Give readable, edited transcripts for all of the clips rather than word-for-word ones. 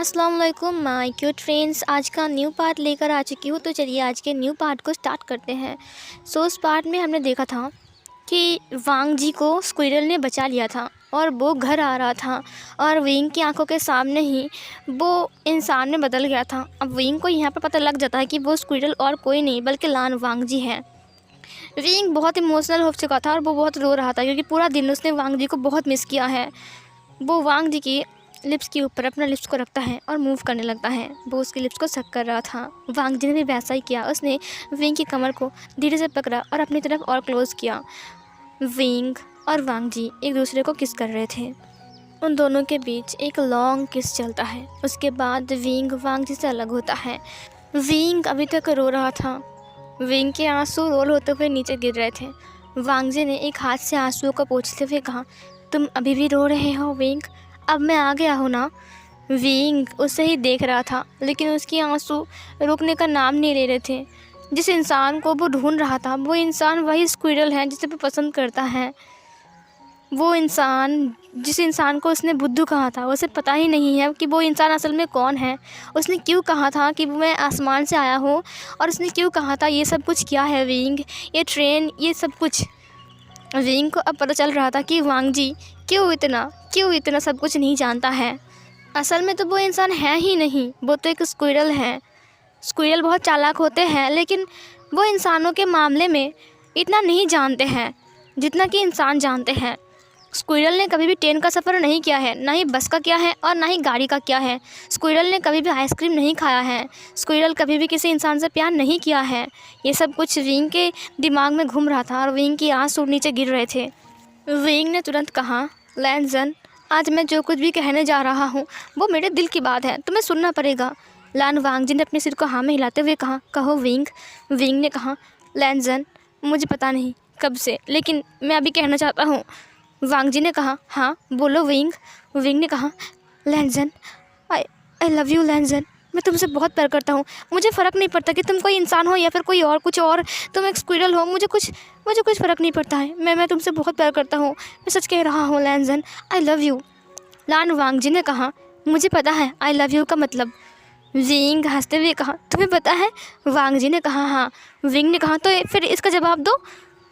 अस्सलाम वालेकुम my cute friends. आज का न्यू पार्ट लेकर आ चुकी हूँ, तो चलिए आज के न्यू पार्ट को स्टार्ट करते हैं। उस पार्ट में हमने देखा था कि वांग जी को स्क्विरल ने बचा लिया था और वो घर आ रहा था और विंग की आंखों के सामने ही वो इंसान में बदल गया था। अब विंग को यहाँ पर पता लग जाता है कि वो स्क्विरल और कोई नहीं बल्कि लान वांग जी है। विंग बहुत इमोशनल हो चुका था और वो बहुत रो रहा था क्योंकि पूरा दिन उसने वांग जी को बहुत मिस किया है। वो वांग जी की लिप्स के ऊपर अपना लिप्स को रखता है और मूव करने लगता है। वो उसके लिप्स को सक कर रहा था। वांग जी ने भी वैसा ही किया। उसने विंग की कमर को धीरे से पकड़ा और अपनी तरफ और क्लोज़ किया। विंग और वांग जी एक दूसरे को किस कर रहे थे। उन दोनों के बीच एक लॉन्ग किस चलता है। उसके बाद विंग वांग जी से अलग होता है। विंग अभी तक रो रहा था। विंग के आंसू रोल होते हुए नीचे गिर रहे थे। वांग जी ने एक हाथ से आंसुओं को पोंछते हुए कहा, तुम अभी भी रो रहे हो विंग? अब मैं आ गया हूँ ना। विंग उसे ही देख रहा था लेकिन उसकी आंसू रुकने का नाम नहीं ले रहे थे। जिस इंसान को वो ढूंढ रहा था वो इंसान वही स्क्विरल है जिसे वो पसंद करता है। वो इंसान जिस इंसान को उसने बुद्धू कहा था उसे पता ही नहीं है कि वो इंसान असल में कौन है। उसने क्यों कहा था कि मैं आसमान से आया हूँ और उसने क्यों कहा था ये सब कुछ क्या है विंग, ये ट्रेन, ये सब कुछ। विंग को अब पता चल रहा था कि वांग जी क्यों इतना सब कुछ नहीं जानता है। असल में तो वो इंसान है ही नहीं, वो तो एक स्क्विरल है। स्क्विरल बहुत चालाक होते हैं लेकिन वो इंसानों के मामले में इतना नहीं जानते हैं जितना कि इंसान जानते हैं। स्क्विरल ने कभी भी ट्रेन का सफ़र नहीं किया है, ना ही बस का किया है और ना ही गाड़ी का किया है। स्क्विरल ने कभी भी आइसक्रीम नहीं खाया है। स्क्विरल कभी भी किसी इंसान से प्यार नहीं किया है। ये सब कुछ विंग के दिमाग में घूम रहा था और विंग की आंसू नीचे गिर रहे थे। विंग ने तुरंत कहा, लैनजन, आज मैं जो कुछ भी कहने जा रहा हूँ वो मेरे दिल की बात है, तुम्हें सुनना पड़ेगा। लान वांग जी ने अपने सिर को हाँ में हिलाते हुए कहा, कहो विंग। विंग ने कहा, लैनजन, मुझे पता नहीं कब से लेकिन मैं अभी कहना चाहता हूँ। वांग जी ने कहा, हाँ बोलो विंग। विंग ने कहा, लैनजन, आई लव यू लैनजन, मैं तुमसे बहुत प्यार करता हूँ। मुझे फ़र्क नहीं पड़ता कि तुम कोई इंसान हो या फिर कोई और कुछ और, तुम एक स्क्विरल हो, मुझे कुछ फ़र्क नहीं पड़ता है। मैं तुमसे बहुत प्यार करता हूँ, मैं सच कह रहा हूँ लैनजन, आई लव यू। लान वांग जी ने कहा, मुझे पता है आई लव यू का मतलब। विंग हंसते हुए कहा, तुम्हें पता है? वांग जी ने कहा, हाँ। विंग ने कहा, तो फिर इसका जवाब दो।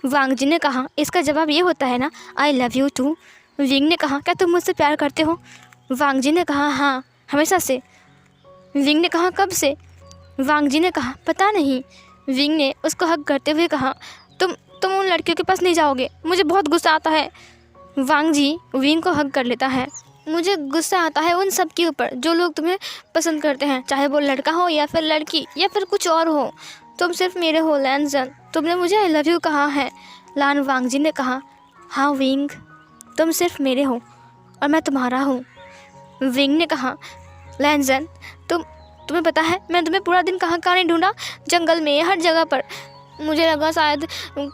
वांग जी ने कहा, इसका जवाब ये होता है ना, आई लव यू टू। विंग ने कहा, क्या तुम मुझसे प्यार करते हो? वांग जी ने कहा, हाँ, हमेशा से। विंग ने कहा, कब से? वांग जी ने कहा, पता नहीं। विंग ने उसको हग करते हुए कहा, तुम उन लड़कियों के पास नहीं जाओगे, मुझे बहुत गुस्सा आता है। वांग जी विंग को हग कर लेता है। मुझे गुस्सा आता है उन सब के ऊपर जो लोग तुम्हें पसंद करते हैं, चाहे वो लड़का हो या फिर लड़की या फिर कुछ और हो। तुम सिर्फ मेरे हो लैनजन, तुमने मुझे आई लव यू कहा है। लान वांग जी ने कहा, हाँ विंग, तुम सिर्फ मेरे हो और मैं तुम्हारा हूँ। विंग ने कहा, लैनजन, तुम्हें पता है मैं तुम्हें पूरा दिन कहाँ नहीं ढूंढा, जंगल में, हर जगह पर। मुझे लगा शायद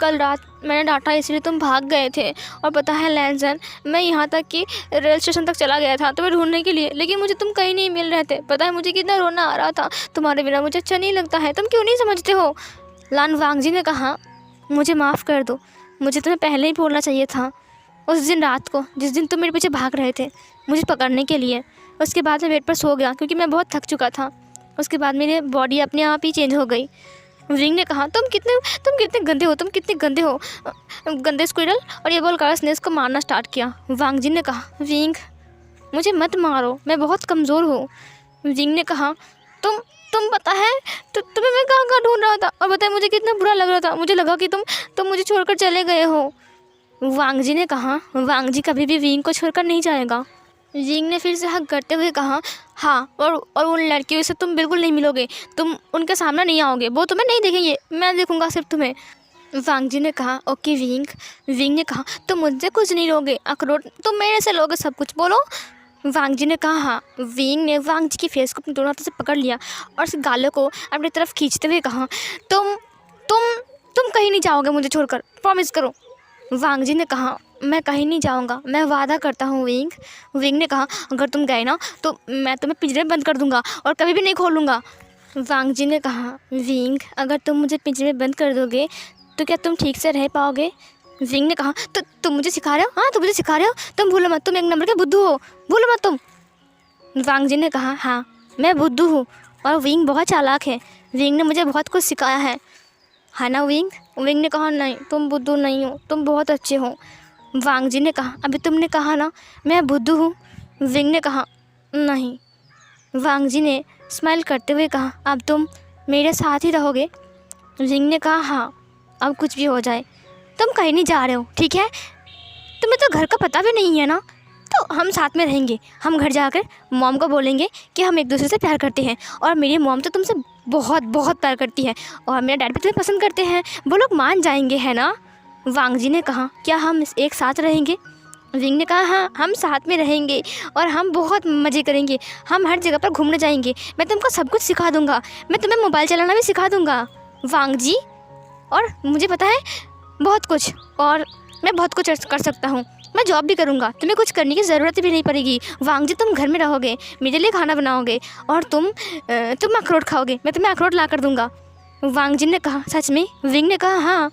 कल रात मैंने डांटा इसलिए तुम भाग गए थे। और पता है लैनजन, मैं यहाँ तक कि रेल स्टेशन तक चला गया था तुम्हें ढूंढने के लिए, लेकिन मुझे तुम कहीं नहीं मिल रहे थे। पता है मुझे कितना रोना आ रहा था, तुम्हारे बिना मुझे अच्छा नहीं लगता है, तुम क्यों नहीं समझते हो? लान वांग जी ने कहा, मुझे माफ़ कर दो, मुझे तुम्हें पहले ही बोलना चाहिए था। उस दिन रात को जिस दिन तुम मेरे पीछे भाग रहे थे मुझे पकड़ने के लिए, उसके बाद मैं बेड पर सो गया क्योंकि मैं बहुत थक चुका था। उसके बाद मेरी बॉडी अपने आप ही चेंज हो गई। विंग ने कहा, तुम कितने गंदे हो, तुम कितने गंदे हो, गंदे स्क्विरल। और ये बोलकर उसने इसको मारना स्टार्ट किया। वांग जी ने कहा, विंग, मुझे मत मारो, मैं बहुत कमज़ोर हूँ। विंग ने कहा, तुम पता है तुम्हें मैं कहाँ ढूंढ रहा था और बताए मुझे कितना बुरा लग रहा था, मुझे लगा कि तुम मुझे छोड़कर चले गए हो। वांग जी ने कहा, वांग जी कभी भी विंग को छोड़कर नहीं जाएगा। विंग ने फिर से हक करते हुए कहा, हाँ, और उन लड़कियों से तुम बिल्कुल नहीं मिलोगे, तुम उनके सामने नहीं आओगे, वो तुम्हें नहीं देखेंगे, मैं देखूंगा सिर्फ तुम्हें। वांग जी ने कहा, ओके विंग। विंग ने कहा, तुम मुझसे कुछ नहीं लोगे अखरोट, तुम मेरे से लोगे सब कुछ, बोलो। वांग जी ने कहा, हाँ। विंग ने वांग जी की फेस को अपने दोनों हाथों से पकड़ लिया और उस गालों को अपनी तरफ खींचते हुए कहा, तुम कहीं नहीं जाओगे मुझे छोड़कर, प्रॉमिस करो। वांग जी ने कहा, मैं कहीं नहीं जाऊंगा, मैं वादा करता हूँ विंग। विंग ने कहा, अगर तुम गए ना तो मैं तुम्हें पिंजरे में बंद कर दूंगा और कभी भी नहीं खोलूँगा। वांग जी ने कहा, विंग, अगर तुम मुझे पिंजरे में बंद कर दोगे तो क्या तुम ठीक से रह पाओगे? विंग ने कहा, तुम मुझे सिखा रहे हो? हाँ, तुम मुझे सिखा रहे हो? तुम भूलो मत, तुम एक नंबर के बुद्धू हो, भूलो मत तुम। वांग जी ने कहा, हाँ मैं बुद्धू हूँ और विंग बहुत चालाक है। विंग ने मुझे बहुत कुछ सिखाया है ना विंग? विंग ने कहा, नहीं तुम बुद्धू नहीं हो, तुम बहुत अच्छे हो। वांग जी ने कहा, अभी तुमने कहा ना मैं बुद्धू हूँ। विंग ने कहा, नहीं। वांग जी ने स्माइल करते हुए कहा, अब तुम मेरे साथ ही रहोगे? विंग ने कहा, हाँ अब कुछ भी हो जाए तुम कहीं नहीं जा रहे हो, ठीक है? तुम्हें तो घर का पता भी नहीं है ना, तो हम साथ में रहेंगे। हम घर जाकर मॉम को बोलेंगे कि हम एक दूसरे से प्यार करते हैं और मेरी मॉम तो तुमसे बहुत बहुत प्यार करती है और मेरा डैड भी तुम्हें पसंद करते हैं, वो लोग मान जाएंगे, है ना? वांग जी ने कहा, क्या हम एक साथ रहेंगे? विंग ने कहा, हाँ हम साथ में रहेंगे और हम बहुत मज़े करेंगे। हम हर जगह पर घूमने जाएंगे, मैं तुमको सब कुछ सिखा दूँगा, मैं तुम्हें मोबाइल चलाना भी सिखा दूँगा वांग जी। और मुझे पता है बहुत कुछ, और मैं बहुत कुछ कर सकता हूँ। मैं जॉब भी करूँगा, तुम्हें कुछ करने की ज़रूरत भी नहीं पड़ेगी। वांग जी तुम घर में रहोगे, मेरे लिए खाना बनाओगे और तुम अखरोट खाओगे, मैं तुम्हें अखरोट ला कर दूँगा। वांग जी ने कहा, सच में? विंग ने कहा, हाँ।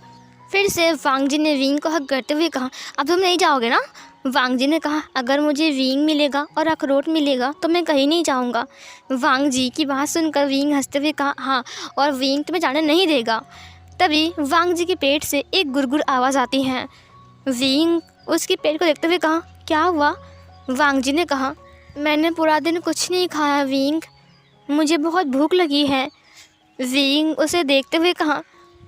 फिर से वांग जी ने विंग को हक करते हुए कहा, अब तुम नहीं जाओगे ना? वांग जी ने कहा, अगर मुझे विंग मिलेगा और अखरोट मिलेगा तो मैं कहीं नहीं जाऊँगा। वांग जी की बात सुनकर विंग हंसते हुए कहा, हाँ, और विंग तुम्हें जाने नहीं देगा। तभी वांग जी के पेट से एक गुरगुर आवाज़ आती है। विंग उसके पेट को देखते हुए कहा, क्या हुआ? वांग जी ने कहा, मैंने पूरा दिन कुछ नहीं खाया विंग, मुझे बहुत भूख लगी है। विंग उसे देखते हुए कहा,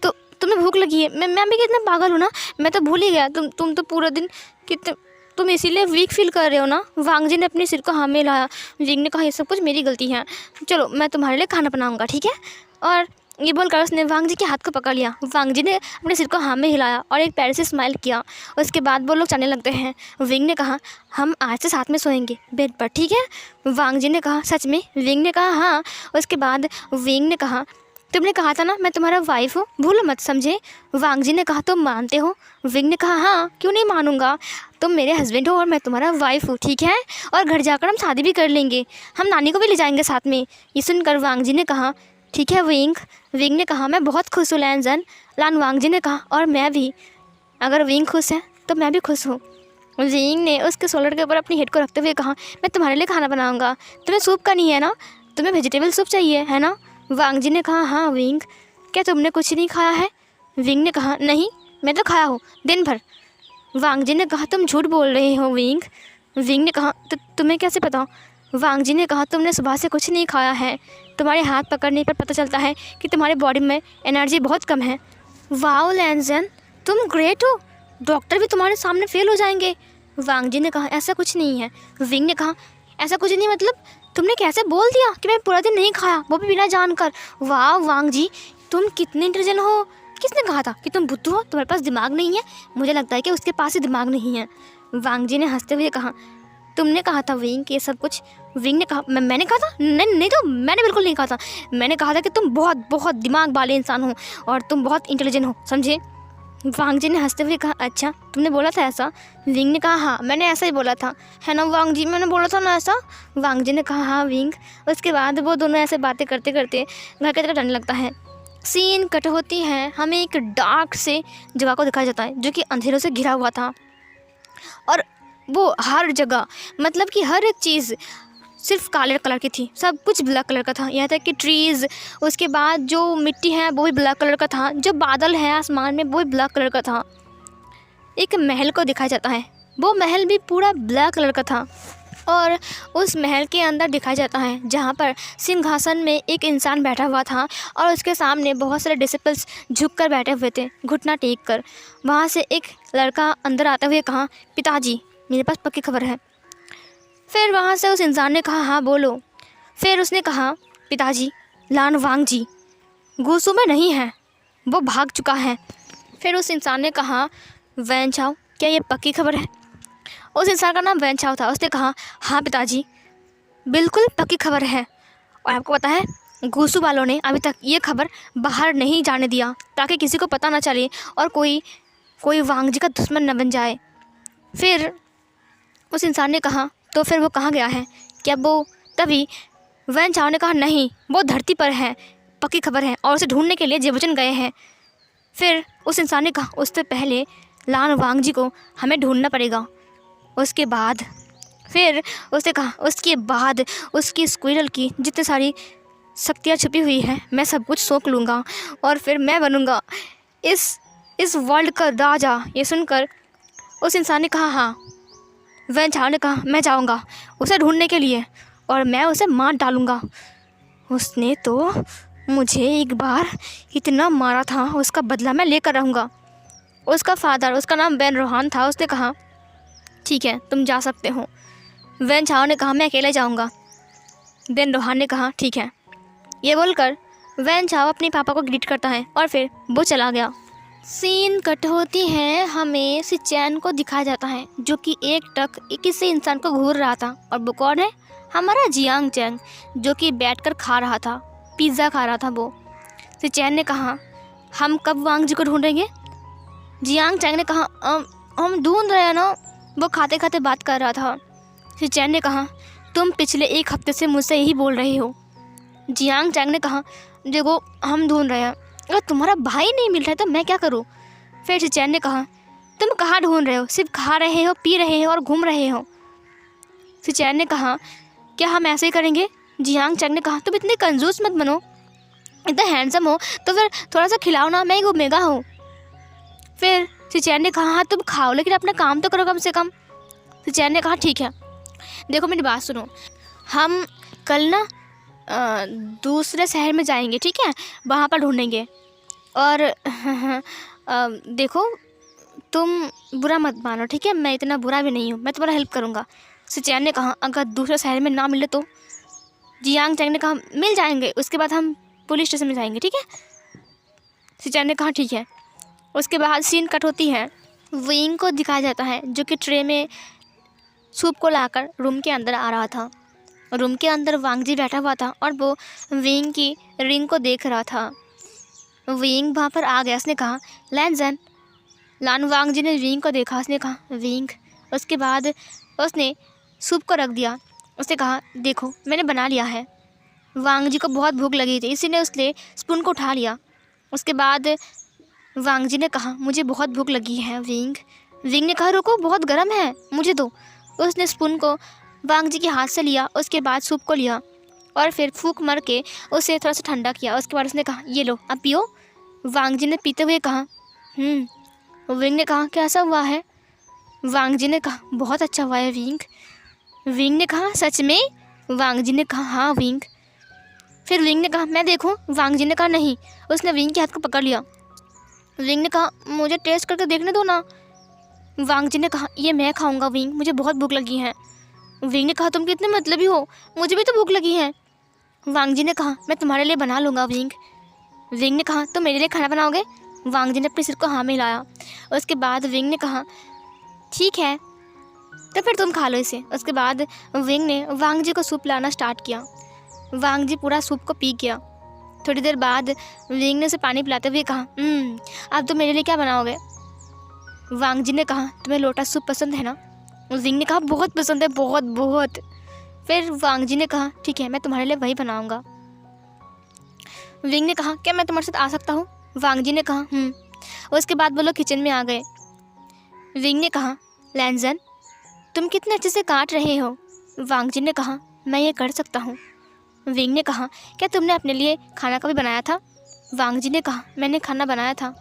तो तुम्हें भूख लगी है? मैं भी कितना पागल हूँ ना, मैं तो भूल ही गया। तुम तो पूरा दिन कितने, तुम इसीलिए वीक फील कर रहे हो ना? वांग जी ने अपने सिर को हाँ में हिलाया। विंग ने कहा, ये सब कुछ मेरी गलती है, चलो मैं तुम्हारे लिए खाना बनाऊँगा, ठीक है? और ये बोलकर उसने वांग जी के हाथ को पकड़ लिया। वांग जी ने अपने सिर को हाँ में हिलाया और एक पैर से स्माइल किया। उसके बाद वो लोग चलने लगते हैं। विंग ने कहा, हम आज से साथ में सोएंगे बेड पर, ठीक है? वांग जी ने कहा, सच में? विंग ने कहा, हाँ। उसके बाद विंग ने कहा, तुमने कहा था ना मैं तुम्हारा वाइफ हूँ, भूलो मत, समझे? वांग जी ने कहा, तुम मानते हो? विंग ने कहा, हाँ क्यों नहीं मानूंगा, तुम मेरे हस्बैंड हो और मैं तुम्हारा वाइफ हूँ, ठीक है? और घर जाकर हम शादी भी कर लेंगे, हम नानी को भी ले जाएंगे साथ में। ये सुनकर वांग जी ने कहा, ठीक है विंग। विंग ने कहा, मैं बहुत खुश हूँ लैनजन। वांग जी ने कहा, और मैं भी, अगर विंग खुश है तो मैं भी खुश हूँ। विंग ने उसके शोल्डर के ऊपर अपनी हेड को रखते हुए कहा, मैं तुम्हारे लिए खाना बनाऊंगा, तुम्हें सूप का नहीं है ना, तुम्हें वेजिटेबल सूप चाहिए है ना? वांग जी ने कहा, हाँ विंग, क्या तुमने कुछ नहीं खाया है? विंग ने कहा, नहीं मैं तो खाया हूँ दिन भर। वांग जी ने कहा, तुम झूठ बोल रहे हो विंग। विंग ने कहा, तो तुम्हें कैसे पता? वांग जी ने कहा, तुमने सुबह से कुछ नहीं खाया है, तुम्हारे हाथ पकड़ने पर पता चलता है कि तुम्हारे बॉडी में एनर्जी बहुत कम है। वाओ लैनजन, तुम ग्रेट हो, डॉक्टर भी तुम्हारे सामने फेल हो जाएंगे। वांग जी ने कहा, ऐसा कुछ नहीं है। विंग ने कहा, ऐसा कुछ नहीं मतलब तुमने कैसे बोल दिया कि मैं पूरा दिन नहीं खाया, वो भी बिना जानकर? वाह वांग जी, तुम कितने इंटेलिजेंट हो। किसने कहा था कि तुम बुद्धू हो, तुम्हारे पास दिमाग नहीं है? मुझे लगता है कि उसके पास ही दिमाग नहीं है। वांग जी ने हंसते हुए कहा, तुमने कहा था विंग ये सब कुछ? विंग ने कहा, मैंने कहा था? नहीं तो मैंने बिल्कुल नहीं कहा था, मैंने कहा था कि तुम बहुत बहुत दिमाग वाले इंसान हो और तुम बहुत इंटेलिजेंट हो, समझे? वांग जी ने हंसते हुए कहा, अच्छा तुमने बोला था ऐसा? विंग ने कहा, हाँ मैंने ऐसा ही बोला था, है ना वांग जी, मैंने बोला था ना ऐसा? वांग जी ने कहा, हाँ विंग। उसके बाद वो दोनों ऐसे बातें करते करते घर की तरफ जाने लगता है। सीन कट होती है, हमें एक डार्क से जगह को दिखाया जाता है जो कि अंधेरों से घिरा हुआ था और वो हर जगह, मतलब कि हर एक चीज़ सिर्फ काले कलर की थी, सब कुछ ब्लैक कलर का था। यहाँ तक कि ट्रीज़, उसके बाद जो मिट्टी है वो भी ब्लैक कलर का था, जो बादल है आसमान में वो भी ब्लैक कलर का था। एक महल को दिखाया जाता है, वो महल भी पूरा ब्लैक कलर का था और उस महल के अंदर दिखाया जाता है जहाँ पर सिंहासन में एक इंसान बैठा हुआ था और उसके सामने बहुत सारे डिसिपल्स झुक कर बैठे हुए थे, घुटना टेक कर। वहाँ से एक लड़का अंदर आते हुए कहा, पिताजी मेरे पास पक्की खबर है। फिर वहाँ से उस इंसान ने कहा, हाँ बोलो। फिर उसने कहा, पिताजी वांग जी गुस्सू में नहीं है, वो भाग चुका है। फिर उस इंसान ने कहा, वैन चाओ क्या ये पक्की खबर है? उस इंसान का नाम वैन चाओ था। उसने कहा, हाँ पिताजी बिल्कुल पक्की खबर है। और आपको पता है गुस्सू वालों ने अभी तक ये खबर बाहर नहीं जाने दिया ताकि किसी को पता ना चले और कोई वांग जी का दुश्मन न बन जाए। फिर उस इंसान ने कहा, तो फिर वो कहाँ गया है क्या वो? तभी वैन चाओ ने कहा, नहीं वो धरती पर है, पक्की खबर है, और उसे ढूंढने के लिए जेबुचन गए हैं। फिर उस इंसान ने कहा, उससे पहले वांग जी को हमें ढूंढना पड़ेगा। उसके बाद फिर उसने कहा उसके बाद उसकी स्क्विरल की जितनी सारी शक्तियाँ छुपी हुई हैं मैं सब कुछ सोख लूँगा और फिर मैं बनूँगा इस वर्ल्ड का राजा। ये सुनकर उस इंसान ने कहा हाँ। वैन चाओ ने कहा मैं जाऊँगा उसे ढूंढने के लिए और मैं उसे मार डालूँगा। उसने तो मुझे एक बार इतना मारा था, उसका बदला मैं लेकर रहूँगा। उसका फादर, उसका नाम बेन रोहान था, उसने कहा ठीक है तुम जा सकते हो। वैन चाओ ने कहा मैं अकेले जाऊँगा। बेन रोहान ने कहा ठीक है। ये बोलकर वैन चाओ अपने पापा को ग्रीट करता है और फिर वो चला गया। सीन कट होती है, हमें सिचैन को दिखाया जाता है जो कि एक ट्रक किसी इंसान को घूर रहा था और वो कौन है, हमारा जियांग चैंग जो कि बैठकर खा रहा था, पिज़्ज़ा खा रहा था वो। सिचैन ने कहा हम कब वांग जी को ढूंढेंगे। जियांग चैंग ने कहा हम ढूंढ रहे हैं ना। वो खाते खाते बात कर रहा था। सिचैन ने कहा तुम पिछले एक हफ्ते से मुझसे यही बोल रहे हो। जियांग चैंग ने कहा देखो हम ढूंढ रहे हैं, अगर तुम्हारा भाई नहीं मिल रहा है तो मैं क्या करूं। फिर सिचैन ने कहा तुम कहाँ ढूंढ रहे हो, सिर्फ खा रहे हो, पी रहे हो और घूम रहे हो। सिचैन ने कहा क्या हम ऐसे ही करेंगे। जियांग चैंग ने कहा तुम इतने कंजूस मत बनो, इतना हैंडसम हो तो फिर थोड़ा सा खिलाओ ना, मैं ही घूमेगा हूँ। फिर सिचैन ने कहा हाँ तुम खाओ लेकिन अपना काम तो करो कम से कम। सिचैन ने कहा ठीक है, देखो मेरी बात सुनो, हम कल ना दूसरे शहर में जाएंगे, ठीक है, वहाँ पर ढूंढेंगे और देखो तुम बुरा मत मानो, ठीक है, मैं इतना बुरा भी नहीं हूँ, मैं तुम्हारा हेल्प करूँगा। सिचैन ने कहा अगर दूसरे शहर में ना मिले तो। जियांग चैंग ने कहा मिल जाएंगे, उसके बाद हम पुलिस स्टेशन में जाएंगे, ठीक है। सिचैन ने कहा ठीक है। उसके बाद सीन कट होती है, विंग को दिखाया जाता है जो कि ट्रे में सूप को लाकर रूम के अंदर आ रहा था। रूम के अंदर वांग जी बैठा हुआ था और वो विंग की रिंग को देख रहा था। विंग वहाँ पर आ गया, उसने कहा लैनजन। लान वांग जी ने विंग को देखा, उसने कहा विंग। उसके बाद उसने सूप को रख दिया, उसने कहा देखो मैंने बना लिया है। वांग जी को बहुत भूख लगी थी इसीलिए उसने स्पून को उठा लिया। उसके बाद वांग जी ने कहा मुझे बहुत भूख लगी है विंग। विंग ने कहा रुको बहुत गर्म है मुझे दो। उसने स्पून को वांग जी के हाथ से लिया, उसके बाद सूप को लिया और फिर फूंक मार के उसे थोड़ा सा ठंडा किया। उसके बाद उसने कहा ये लो अब पियो। वांग जी ने पीते हुए कहा विंग ने कहा कैसा हुआ है। वांग जी ने कहा बहुत अच्छा हुआ है विंग। विंग ने कहा सच में। वांग जी ने कहा हाँ विंग। फिर विंग ने कहा मैं देखूं। वांग जी ने कहा नहीं। उसने विंग के हाथ को पकड़ लिया। विंग ने कहा मुझे टेस्ट करके देखने दो ना। वांग जी ने कहा ये मैं खाऊंगा विंग, मुझे बहुत भूख लगी है। विंग ने कहा तुम कितने मतलबी हो, मुझे भी तो भूख लगी है। वांग जी ने कहा मैं तुम्हारे लिए बना लूँगा विंग। विंग ने कहा तुम मेरे लिए खाना बनाओगे। वांग जी ने अपने सिर को हाँ में हिलाया। उसके बाद विंग ने कहा ठीक है तो फिर तुम खा लो इसे। उसके बाद विंग ने वांग जी को सूप लाना स्टार्ट किया। वांग जी पूरा सूप को पी गया। थोड़ी देर बाद विंग ने उसे पानी पिलाते हुए कहा अब तुम मेरे लिए क्या बनाओगे। वांग जी ने कहा तुम्हें लोटस सूप पसंद है ना। विंग ने कहा बहुत पसंद है, बहुत बहुत। फिर वांग जी ने कहा ठीक है मैं तुम्हारे लिए वही बनाऊंगा। विंग ने कहा क्या मैं तुम्हारे साथ आ सकता हूँ। वांग जी ने कहा उसके बाद वो लोग किचन में आ गए। विंग ने कहा लैनजन तुम कितने अच्छे से काट रहे हो। वांग जी ने कहा मैं ये कर सकता हूँ। विंग ने कहा क्या तुमने अपने लिए खाना कभी बनाया था। वांग जी ने कहा मैंने खाना बनाया था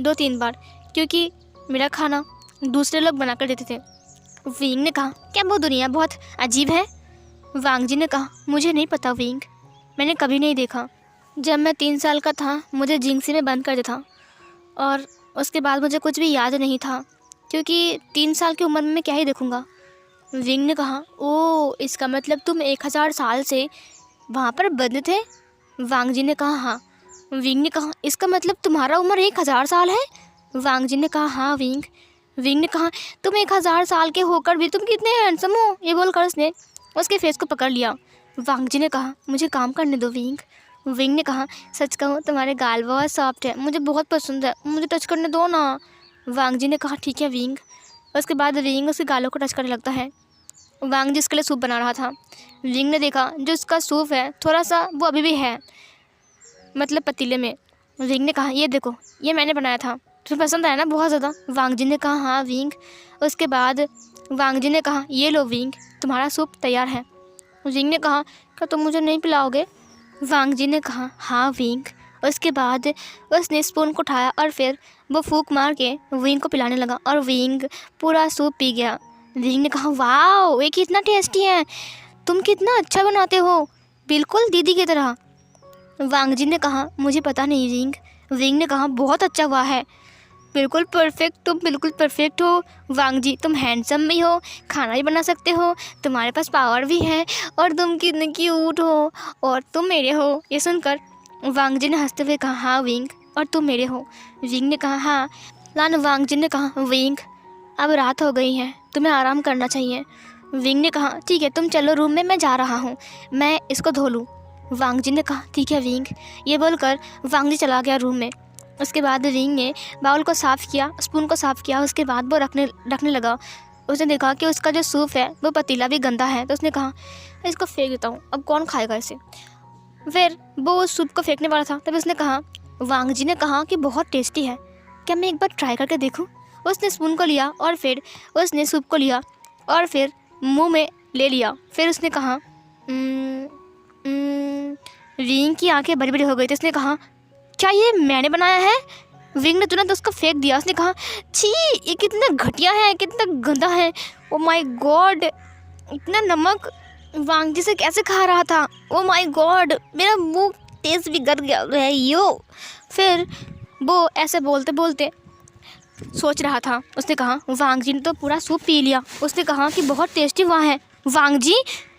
2-3 बार, क्योंकि मेरा खाना दूसरे लोग बना कर देते थे। विंग ने कहा क्या वो दुनिया बहुत अजीब है। वांग जी ने कहा मुझे नहीं पता विंग, मैंने कभी नहीं देखा। जब मैं 3 साल का था मुझे जिंगसी में बंद कर दिया था और उसके बाद मुझे कुछ भी याद नहीं था, क्योंकि 3 साल की उम्र में मैं क्या ही देखूँगा। विंग ने कहा ओ इसका मतलब तुम 1000 साल से वहाँ पर बंद थे। वांग जी ने कहा हाँ। विंग ने कहा इसका मतलब तुम्हारा उम्र 1000 साल है। वांग जी ने कहा हाँ विंग। विंग ने कहा तुम 1000 साल के होकर भी तुम कितने हैंडसम हो। ये बोलकर उसने उसके फेस को पकड़ लिया। वांग जी ने कहा मुझे काम करने दो विंग। विंग ने कहा सच कहूँ तुम्हारे गाल बहुत सॉफ्ट है, मुझे बहुत पसंद है, मुझे टच करने दो ना। वांग जी ने कहा ठीक है विंग। उसके बाद विंग उसके गालों को टच करने लगता है। वांग जी उसके लिए सूप बना रहा था। विंग ने देखा जो उसका सूप है थोड़ा सा वो अभी भी है, मतलब पतीले में। विंग ने कहा ये देखो ये मैंने बनाया था, तुम्हें पसंद आया ना बहुत ज़्यादा। वांग जी ने कहा हाँ विंग। उसके बाद वांग जी ने कहा ये लो विंग, तुम्हारा सूप तैयार है। विंग ने कहा क्या तुम मुझे नहीं पिलाओगे? वांग जी ने कहा हाँ विंग। उसके बाद उसने स्पून को उठाया और फिर वो फूंक मार के विंग को पिलाने लगा और विंग पूरा सूप पी गया। विंग ने कहा वाह ये कितना टेस्टी है, तुम कितना अच्छा बनाते हो, बिल्कुल दीदी की तरह। वांग जी ने कहा मुझे पता नहीं विंग। विंग ने कहा बहुत अच्छा हुआ है, बिल्कुल परफेक्ट, तुम बिल्कुल परफेक्ट हो वांग जी, तुम हैंडसम भी हो, खाना भी बना सकते हो, तुम्हारे पास पावर भी है और तुम कितने क्यूट हो और तुम मेरे हो। ये सुनकर वांग जी ने हंसते हुए कहा हाँ विंग, और तुम मेरे हो। विंग ने कहा हाँ। लान वांग जी ने कहा विंग अब रात हो गई है, तुम्हें आराम करना चाहिए। विंग ने कहा ठीक है तुम चलो रूम में, मैं जा रहा हूँ, मैं इसको धो लूँ। वांग जी ने कहा ठीक है विंग। ये बोलकर वांग जी चला गया रूम में। उसके बाद विंग ने बाउल को साफ़ किया, स्पून को साफ़ किया, उसके बाद वो रखने लगा। उसने देखा कि उसका जो सूप है वो पतीला भी गंदा है, तो उसने कहा इसको फेंक देता हूँ, अब कौन खाएगा इसे। फिर वो उस सूप को फेंकने वाला था तब उसने कहा वांग जी ने कहा कि बहुत टेस्टी है, क्या मैं एक बार ट्राई करके देखूँ। उसने स्पून को लिया और फिर उसने सूप को लिया और फिर मुँह में ले लिया। फिर उसने कहा विंग की आंखें बड़ी बड़ी हो गई थी। उसने कहा क्या ये मैंने बनाया है? विंग ने तुरंत उसको फेंक दिया। उसने कहा छी ये कितना घटिया है, कितना गंदा है, ओ माय गॉड, इतना नमक वांग जी से कैसे खा रहा था, ओ माय गॉड, मेरा मुंह टेस्ट बिगड़ गया है यो। फिर वो ऐसे बोलते बोलते सोच रहा था। उसने कहा वांग जी ने तो पूरा सूप पी लिया। उसने कहा कि बहुत टेस्टी हुआ है वांग जी,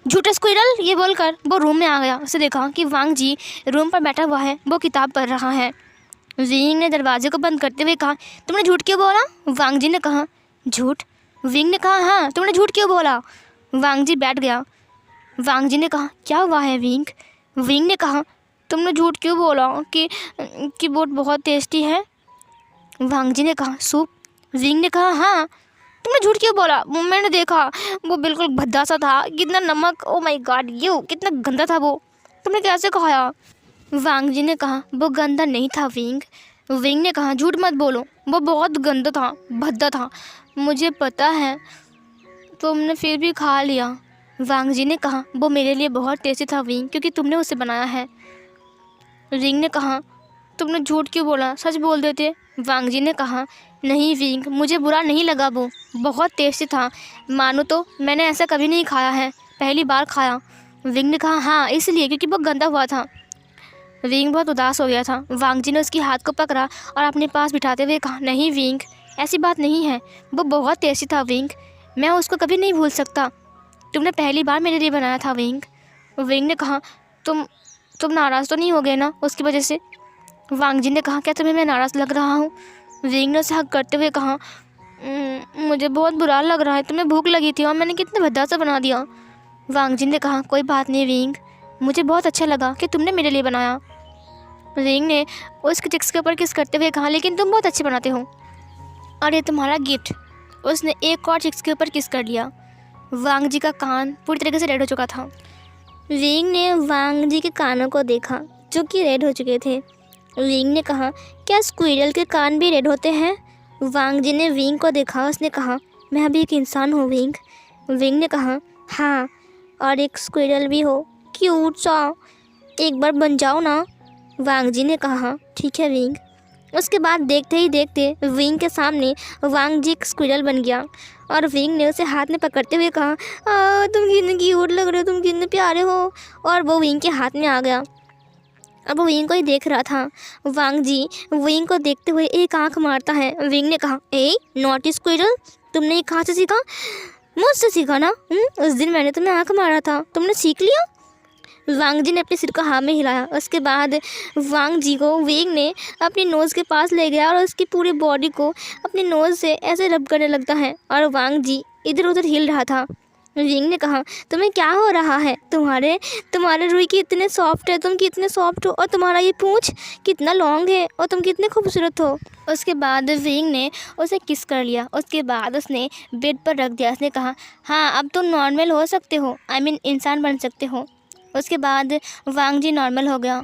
झूठे स्क्विरल। ये बोलकर वो रूम में आ गया। उसे देखा कि वांग जी रूम पर बैठा हुआ है, वो किताब पढ़ रहा है। विंग ने दरवाजे को बंद करते हुए कहा तुमने झूठ क्यों बोला? वांग जी ने कहा झूठ? विंग ने कहा हाँ तुमने झूठ क्यों बोला? वांग जी बैठ गया। वांग जी ने कहा क्या हुआ है विंग? विंग ने कहा तुमने झूठ क्यों बोला कि वो बहुत टेस्टी है? वांग जी ने कहा सूप। विंग ने कहा हाँ तुमने झूठ क्यों बोला? मैंने देखा वो बिल्कुल भद्दा सा था, कितना नमक, ओ माय गॉड यू कितना गंदा था वो, तुमने कैसे खाया? वांग जी ने कहा वो गंदा नहीं था विंग। विंग ने कहा झूठ मत बोलो, वो बहुत गंदा था, भद्दा था, मुझे पता है, तुमने फिर भी खा लिया। वांग जी ने कहा वो मेरे लिए बहुत टेस्टी था विंग, क्योंकि तुमने उसे बनाया है। विंग ने कहा तुमने झूठ क्यों बोला, सच बोल देते। वांग जी ने कहा नहीं विंग, मुझे बुरा नहीं लगा, वो बहुत टेस्टी था, मानो तो मैंने ऐसा कभी नहीं खाया है, पहली बार खाया। विंग ने कहा हाँ इसलिए क्योंकि वो गंदा हुआ था। विंग बहुत उदास हो गया था। वांग जी ने उसके हाथ को पकड़ा और अपने पास बिठाते हुए कहा नहीं विंग, ऐसी बात नहीं है, वो बहुत टेस्टी था विंग, मैं उसको कभी नहीं भूल सकता, तुमने पहली बार मेरे लिए बनाया था विंग। विंग ने कहा तुम नाराज़ तो नहीं हो गए ना उसकी वजह से? वांग जी ने कहा क्या तुम्हें मैं नाराज़ लग रहा हूँ? विंग ने उसे हक करते हुए कहा मुझे बहुत बुरा लग रहा है, तुम्हें भूख लगी थी और मैंने कितना भद्दा सा बना दिया। वांग जी ने कहा कोई बात नहीं विंग, मुझे बहुत अच्छा लगा कि तुमने मेरे लिए बनाया। विंग ने उसके चिक्स के ऊपर किस करते हुए कहा लेकिन तुम बहुत अच्छे बनाते हो और ये तुम्हारा गिफ्ट। उसने एक और चिक्स के ऊपर किस कर लिया। वांग जी का कान पूरी तरीके से रेड हो चुका था। विंग ने वांग जी के कानों को देखा जो कि रेड हो चुके थे। विंग ने कहा क्या स्क्विरल के कान भी रेड होते हैं? वांग जी ने विंग को देखा। उसने कहा मैं अभी एक इंसान हूँ विंग। विंग ने कहा हाँ और एक स्क्विरल भी हो, क्यूट सा, एक बार बन जाओ ना। वांग जी ने कहा ठीक है विंग। उसके बाद देखते ही देखते विंग के सामने वांग जी एक स्क्विरल बन गया और विंग ने उसे हाथ में पकड़ते हुए कहा तुम कितने क्यूट लग रहे हो, तुम कितने प्यारे हो, और वो विंग के हाथ में आ गया। अब वो विंग को ही देख रहा था। वांग जी विंग को देखते हुए एक आंख मारता है। विंग ने कहा ए नॉटी स्क्विरल, तुमने ये कहाँ से सीखा? मुझसे सीखा ना, उस दिन मैंने तुम्हें आंख मारा था, तुमने सीख लिया। वांग जी ने अपने सिर को हाँ में हिलाया। उसके बाद वांग जी को विंग ने अपनी नोज़ के पास ले गया और उसकी पूरी बॉडी को अपनी नोज़ से ऐसे रब करने लगता है और वांग जी इधर उधर हिल रहा था। विंग ने कहा तुम्हें क्या हो रहा है, तुम्हारे रुई की इतने सॉफ्ट है, तुम कितने सॉफ्ट हो, और तुम्हारा ये पूंछ कितना लॉन्ग है, और तुम कितने खूबसूरत हो। उसके बाद विंग ने उसे किस कर लिया। उसके बाद उसने बेड पर रख दिया। उसने कहा हाँ अब तुम नॉर्मल हो सकते हो, आई मीन इंसान बन सकते हो। उसके बाद वांग जी नॉर्मल हो गया,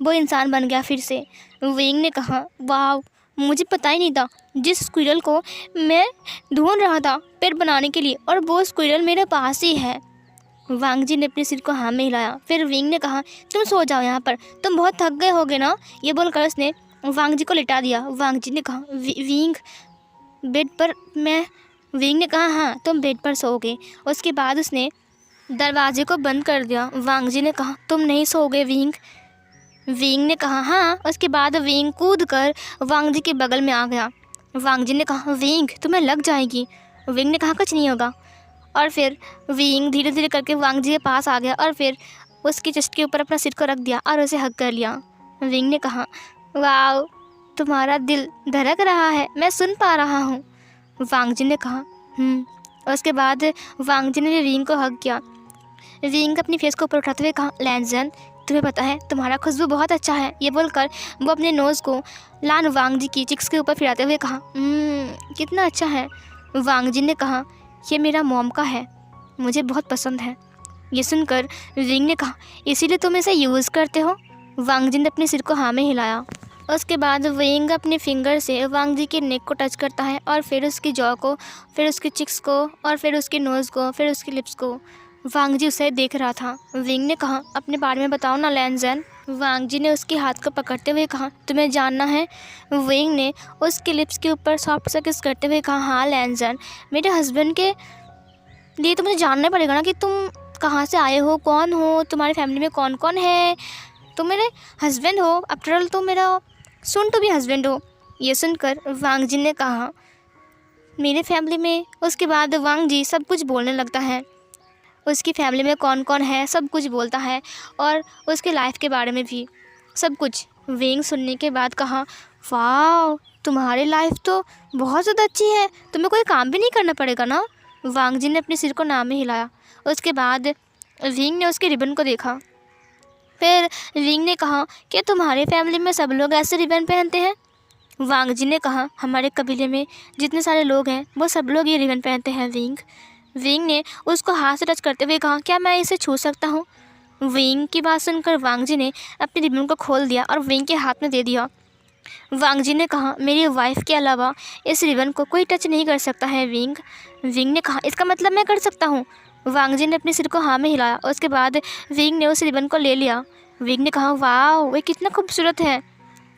वो इंसान बन गया फिर से। विंग ने कहा वाह मुझे पता ही नहीं था जिस स्क्विरल को मैं ढूंढ रहा था पेट बनाने के लिए, और वो स्क्विरल मेरे पास ही है। वांग जी ने अपने सिर को हाँ में हिलाया। फिर विंग ने कहा, तुम सो जाओ यहाँ पर, तुम बहुत थक गए होगे ना। ये बोलकर उसने वांग जी को लिटा दिया। वांग जी ने कहा, विंग बेड पर मैं विंग ने कहा, हाँ तुम बेड पर सोओगे। उसके बाद उसने दरवाजे को बंद कर दिया। वांग जी ने कहा, तुम नहीं सोओगे विंग। विंग ने कहा, हाँ। उसके बाद विंग कूद कर वांग जी के बगल में आ गया। वांग जी ने कहा, विंग तुम्हें लग जाएगी। विंग ने कहा, कुछ नहीं होगा। और फिर विंग धीरे धीरे करके वांग जी के पास आ गया और फिर उसकी चेस्ट के ऊपर अपना सिर को रख दिया और उसे हग कर लिया। विंग ने कहा, वाओ तुम्हारा दिल धड़क रहा है, मैं सुन पा रहा हूँ। वांग जी ने कहा, उसके बाद वांग जी ने भी विंग को हग किया। विंग अपनी फेस को ऊपर उठाते हुए कहा, लैंजन तुम्हें पता है तुम्हारा खुशबू बहुत अच्छा है। ये बोलकर वो अपने नोज़ को लान वांग जी की चिक्स के ऊपर फिराते हुए कहा, कितना अच्छा है। वांग जी ने कहा, ये मेरा मॉम का है, मुझे बहुत पसंद है। ये सुनकर विंग ने कहा, इसीलिए तुम इसे यूज़ करते हो। वांग जी ने अपने सिर को हाँ में हिलाया। उसके बाद विंग अपने फिंगर से वांग जी के नेक को टच करता है और फिर उसकी जॉ को, फिर उसकी चिक्स को, और फिर उसके नोज़ को, फिर उसकी लिप्स को। वांग जी उसे देख रहा था। विंग ने कहा, अपने बारे में बताओ ना लैंजन। वांग जी ने उसके हाथ को पकड़ते हुए कहा, तुम्हें जानना है। विंग ने उसके लिप्स के ऊपर सॉफ्ट सा किस करते हुए कहा, हाँ लैंजन, मेरे हस्बैंड के लिए तो मुझे जानना पड़ेगा ना कि तुम कहाँ से आए हो, कौन हो, तुम्हारी फैमिली में कौन कौन है। तुम मेरे हस्बैंड हो, आफ्टर ऑल तुम मेरा सुन तो भी हस्बैंड हो। ये सुनकर वांग जी ने कहा, मेरे फैमिली में। उसके बाद वांग जी सब कुछ बोलने लगता है, उसकी फैमिली में कौन कौन है सब कुछ बोलता है और उसके लाइफ के बारे में भी सब कुछ। विंग सुनने के बाद कहा, वाह तुम्हारी लाइफ तो बहुत ज़्यादा अच्छी है, तुम्हें कोई काम भी नहीं करना पड़ेगा ना। वांग जी ने अपने सिर को नाम में हिलाया। उसके बाद विंग ने उसके रिबन को देखा। फिर विंग ने कहा कि तुम्हारे फैमिली में सब लोग ऐसे रिबन पहनते हैं। वांग जी ने कहा, हमारे कबीले में जितने सारे लोग हैं वो सब लोग ये रिबन पहनते हैं विंग। विंग ने उसको हाथ से टच करते हुए कहा, क्या मैं इसे छू सकता हूँ। विंग की बात सुनकर वांग जी ने अपने रिबन को खोल दिया और विंग के हाथ में दे दिया। वांग जी ने कहा, मेरी वाइफ के अलावा इस रिबन को कोई टच नहीं कर सकता है विंग। विंग ने कहा, इसका मतलब मैं कर सकता हूँ। वांग जी ने अपने सिर को हाँ में हिलाया। उसके बाद विंग ने उस रिबन को ले लिया। विंग ने कहा, वाह वो कितना खूबसूरत है।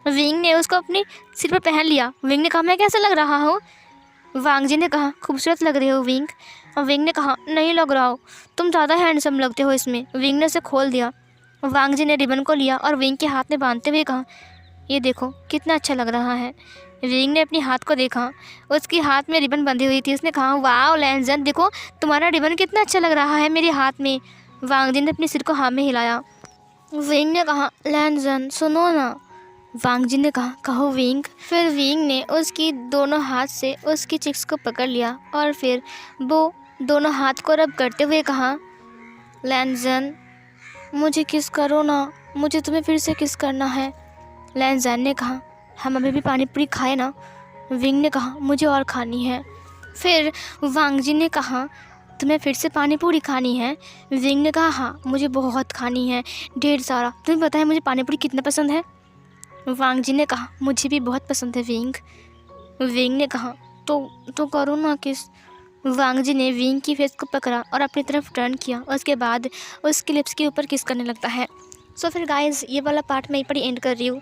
विंग ने उसको अपने सिर पर पहन लिया। विंग ने कहा, मैं कैसा लग रहा हूँ। वांग जी ने कहा, खूबसूरत लग रही हो विंग। और विंग ने कहा, नहीं लग रहा हो, तुम ज़्यादा हैंडसम लगते हो इसमें। विंग ने उसे खोल दिया। वांग जी ने रिबन को लिया और विंग के हाथ में बांधते हुए कहा, ये देखो कितना अच्छा लग रहा है। विंग ने अपने हाथ को देखा, उसके हाथ में रिबन बंधी हुई थी। उसने कहा, वाह लैंजन देखो तुम्हारा रिबन कितना अच्छा लग रहा है मेरे हाथ में। वांग जी ने अपने सिर को हाँ में हिलाया। विंग ने कहा, लैंजन सुनो ना। वांग जी ने कहा, कहो विंग। फिर विंग ने उसकी दोनों हाथ से उसकी चिक्स को पकड़ लिया और फिर वो दोनों हाथ को रब करते हुए कहा, लैंजन मुझे किस करो ना, मुझे तुम्हें फिर से किस करना है। लैंजन ने कहा, हम अभी भी पानी पूरी खाए ना। विंग ने कहा, मुझे और खानी है। फिर वांग जी ने कहा, तुम्हें फिर से पानी पूरी खानी है। विंग ने कहा, हाँ मुझे बहुत खानी है, ढेर सारा। तुम्हें पता है मुझे पानी पूरी कितना पसंद है। वांग जी ने कहा, मुझे भी बहुत पसंद है विंग। विंग ने कहा, तो करो ना किस। वांग जी ने विंग की फेस को पकड़ा और अपनी तरफ टर्न किया। उसके बाद उसके लिप्स के ऊपर किस करने लगता है। सो फिर गाइस ये वाला पार्ट मैं यहीं पर एंड कर रही हूँ।